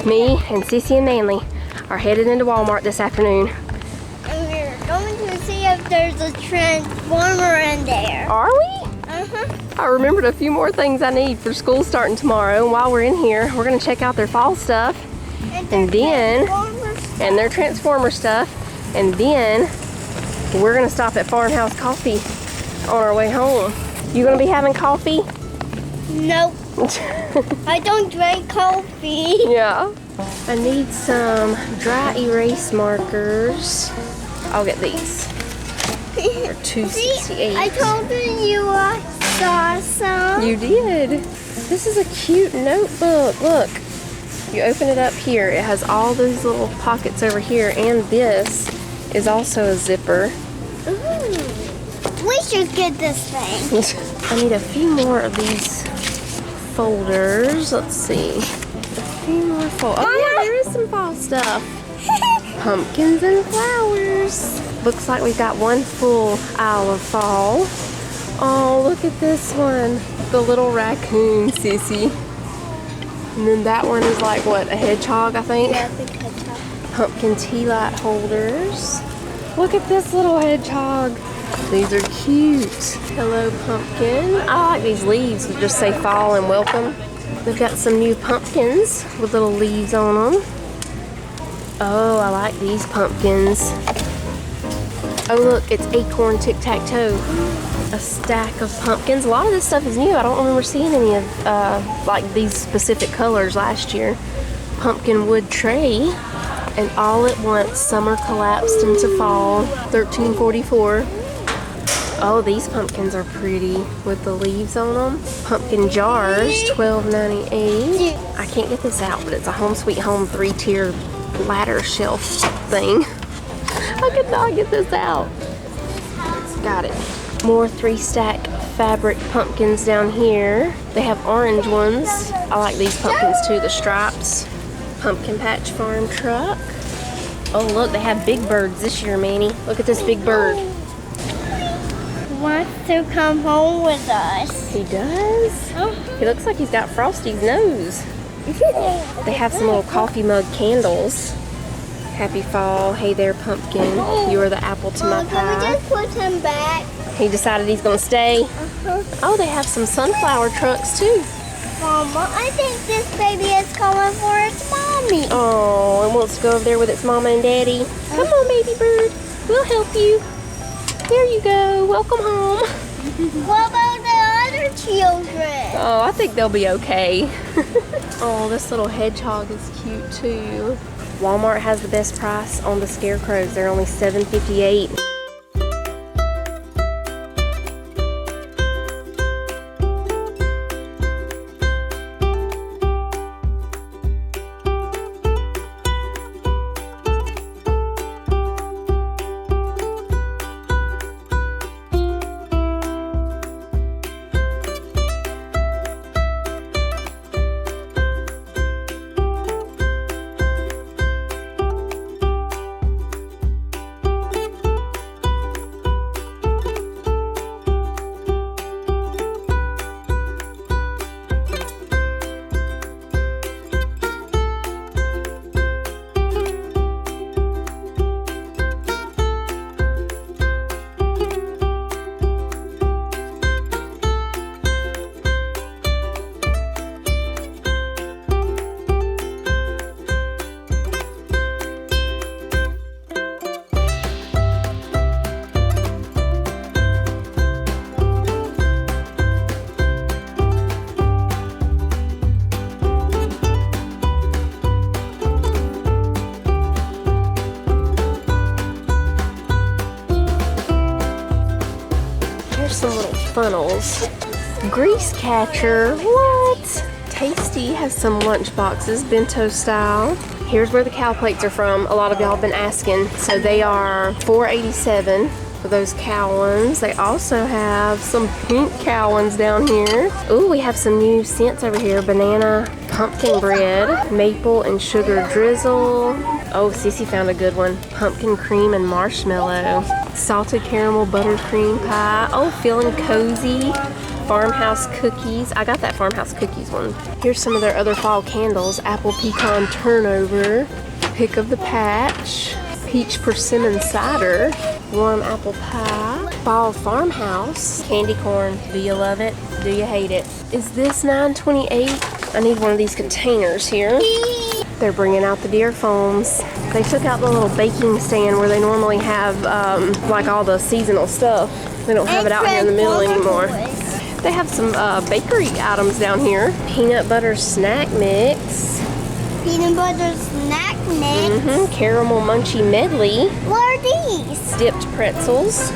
Me and Sissy and Manly are headed into Walmart this afternoon. And we're going to see if there's a transformer in there. Are we? I remembered a few more things I need for school starting tomorrow. And while we're in here, we're going to check out their fall stuff. And their Transformer stuff. And then we're going to stop at Farmhouse Coffee on our way home. You going to be having coffee? Nope. I don't drink coffee. Yeah. I need some dry erase markers. I'll get these. They're $2.68. See, I told you I saw some. You did. This is a cute notebook. Look. You open it up here. It has all those little pockets over here, and this is also a zipper. Ooh. We should get this thing. I need a few more of these folders. Let's see. A few more folders. Oh yeah, there is some fall stuff. Pumpkins and flowers. Looks like we've got one full aisle of fall. Oh, look at this one. The little raccoon, Sissy. And then that one is like, what, a hedgehog, I think? Yeah, I think hedgehog. Pumpkin tea light holders. Look at this little hedgehog. These are cute. Hello, pumpkin. I like these leaves that just say fall and welcome. They've got some new pumpkins with little leaves on them. Oh, I like these pumpkins. Oh, look, it's acorn tic-tac-toe. A stack of pumpkins. A lot of this stuff is new. I don't remember seeing any of like these specific colors last year. Pumpkin wood tray. And all at once, summer collapsed into fall. $13.44. Oh, these pumpkins are pretty with the leaves on them. Pumpkin jars, $12.98. I can't get this out, but it's a Home Sweet Home 3-tier ladder shelf thing. I could not get this out. Got it. More 3-stack fabric pumpkins down here. They have orange ones. I like these pumpkins too, the stripes. Pumpkin Patch Farm truck. Oh look, they have big birds this year, Manny. Look at this big bird. Wants to come home with us. He does? He looks like he's got Frosty's nose. They have some little coffee mug candles. Happy fall. Hey there, pumpkin. You are the apple to my Can pie. we just put him back? He decided he's gonna stay. Oh, they have some sunflower trucks too. Mama, I think this baby is coming for its mommy. Oh, it wants to go over there with its mama and daddy. Come on, baby bird. We'll help you. There you go. Welcome home. What about the other children? Oh, I think they'll be okay. Oh, this little hedgehog is cute too. Walmart has the best price on the scarecrows. They're only $7.58. Eagles. Grease catcher, what? Tasty has some lunch boxes, bento style. Here's where the cow plates are from. A lot of y'all have been asking. So they are $4.87 for those cow ones. They also have some pink cow ones down here. Ooh, we have some new scents over here. Banana pumpkin bread, maple and sugar drizzle. Oh, Sissy found a good one. Pumpkin cream and marshmallow. Salted caramel buttercream pie. Oh, feeling cozy. Farmhouse cookies. I got that farmhouse cookies one. Here's some of their other fall candles. Apple pecan turnover. Pick of the patch. Peach persimmon cider. Warm apple pie. Fall farmhouse. Candy corn. Do you love it? Do you hate it? Is this $9.28? I need one of these containers here. They're bringing out the deer foams. They took out the little baking stand where they normally have like all the seasonal stuff. They don't have it out here in the middle anymore. They have some bakery items down here. Peanut butter snack mix. Peanut butter snack mix. Caramel munchie medley. What are these? Dipped pretzels.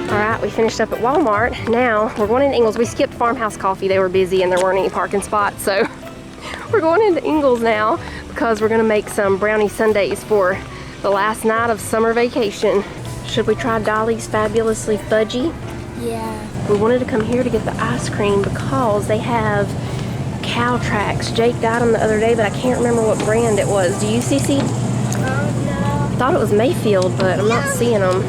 Alright, we finished up at Walmart. Now we're going into Ingles. We skipped Farmhouse Coffee. They were busy and there weren't any parking spots, so we're going into Ingles now because we're going to make some brownie sundaes for the last night of summer vacation. Should we try Dolly's Fabulously Fudgy? Yeah. We wanted to come here to get the ice cream because they have cow tracks. Jake got them the other day, but I can't remember what brand it was. Do you, Cece? Oh, I thought it was Mayfield, but I'm not seeing them.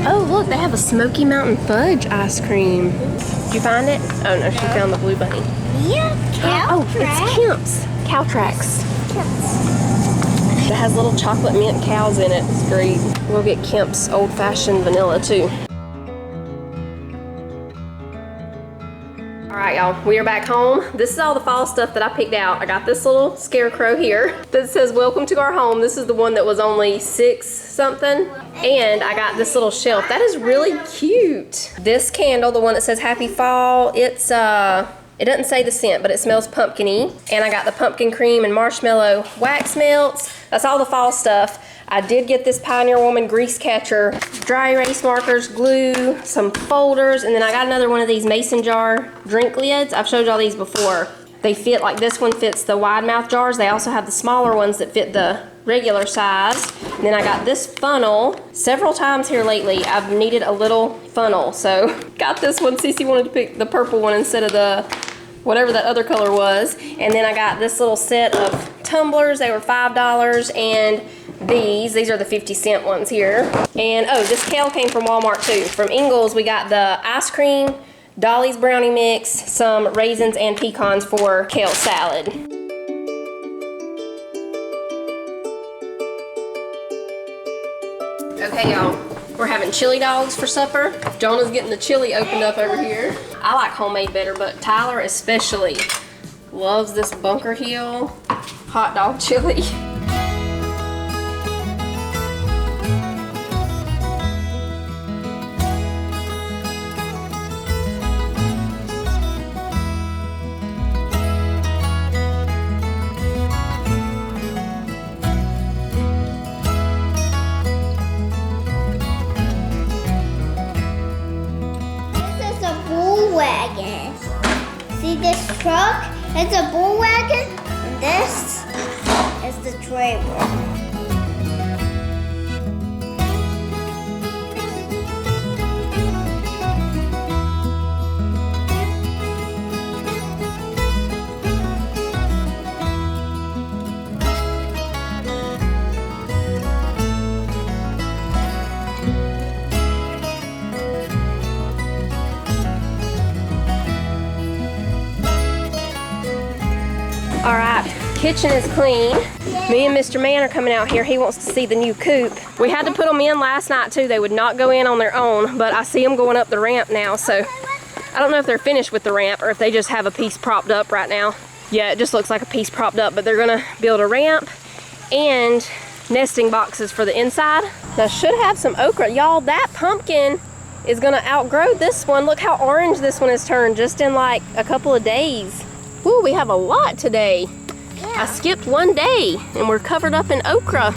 Oh, look, they have a Smoky Mountain Fudge ice cream. Did you find it? Oh, no, she found the blue bunny. no. Yeah, cow Oh, it's Kemp's. Cow tracks. It has little chocolate mint cows in it. It's great. We'll get Kemp's old-fashioned vanilla too. All right, y'all, we are back home. This is all the fall stuff that I picked out. I got this little scarecrow here that says welcome to our home. This is the one that was only $6 something. And I got this little shelf. That is really cute. This candle, the one that says happy fall, it's it doesn't say the scent, but it smells pumpkin-y. And I got the pumpkin cream and marshmallow wax melts. That's all the fall stuff. I did get this Pioneer Woman grease catcher, dry erase markers, glue, some folders, and then I got another one of these mason jar drink lids. I've showed y'all these before. They fit, like this one fits the wide mouth jars. They also have the smaller ones that fit the regular size. And then I got this funnel. Several times here lately, I've needed a little funnel. So got this one. Cece wanted to pick the purple one instead of the whatever that other color was. And then I got this little set of tumblers. They were $5, and these are the 50-cent ones here. And oh, this kale came from Walmart too. From Ingles, we got the ice cream, Dolly's brownie mix, some raisins and pecans for kale salad. Okay, y'all, we're having chili dogs for supper. Jonah's getting the chili opened up over here. I like homemade better, but Tyler especially loves this Bunker Hill hot dog chili. Wagon. See this truck? It's a bull wagon, and this is the trailer. All right, kitchen is clean. Me and Mr. Man are coming out here. He wants to see the new coop. We had to put them in last night too. They would not go in on their own, but I see them going up the ramp now, so I don't know if they're finished with the ramp or if they just have a piece propped up right now. Yeah, it just looks like a piece propped up, but they're gonna build a ramp and nesting boxes for the inside. Now, should have some okra. Y'all, that pumpkin is gonna outgrow this one. Look how orange this one has turned just in like a couple of days. Ooh, we have a lot today. I skipped one day and we're covered up in okra.